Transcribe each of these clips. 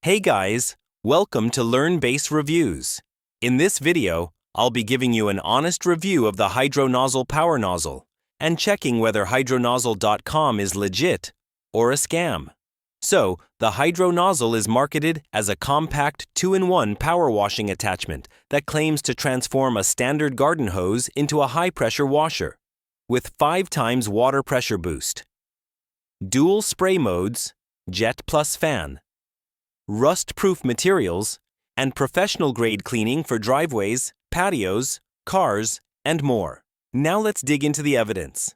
Hey guys, welcome to LearnBase Reviews. In this video, I'll be giving you an honest review of the HydroNozzle power nozzle and checking whether HydroNozzle.com is legit or a scam. So, the HydroNozzle is marketed as a compact 2-in-1 power washing attachment that claims to transform a standard garden hose into a high-pressure washer with 5 times water pressure boost. Dual spray modes, jet plus fan, rust-proof materials, and professional-grade cleaning for driveways, patios, cars, and more. Now let's dig into the evidence.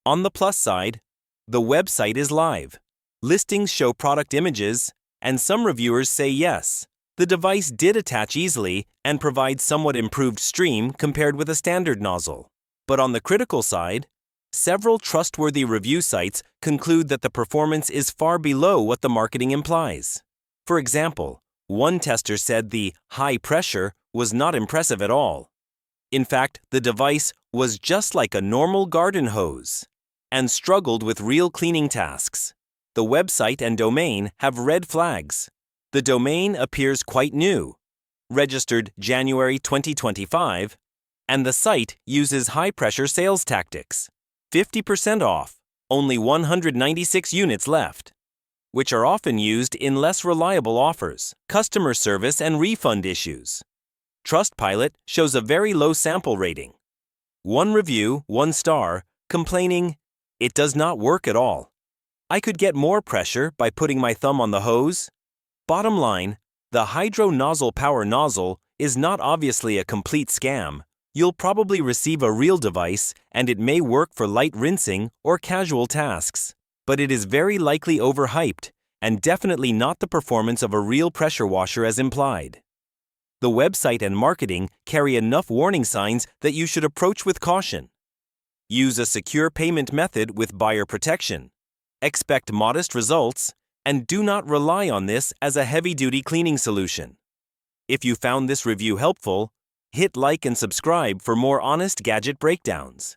On the plus side, the website is live. Listings show product images, and some reviewers say yes, the device did attach easily and provides somewhat improved stream compared with a standard nozzle. But on the critical side, several trustworthy review sites conclude that the performance is far below what the marketing implies. For example, one tester said the high pressure was not impressive at all. In fact, the device was just like a normal garden hose and struggled with real cleaning tasks. The website and domain have red flags. The domain appears quite new, registered January 2025, and the site uses high-pressure sales tactics. 50% off, only 196 units left, which are often used in less reliable offers, customer service and refund issues. Trustpilot shows a very low sample rating. One review, 1 star, complaining, "It does not work at all. I could get more pressure by putting my thumb on the hose." Bottom line, the HydroNozzle power nozzle is not obviously a complete scam. You'll probably receive a real device and it may work for light rinsing or casual tasks, but it is very likely overhyped and definitely not the performance of a real pressure washer as implied. The website and marketing carry enough warning signs that you should approach with caution. Use a secure payment method with buyer protection. Expect modest results, and do not rely on this as a heavy-duty cleaning solution. If you found this review helpful, hit like and subscribe for more honest gadget breakdowns.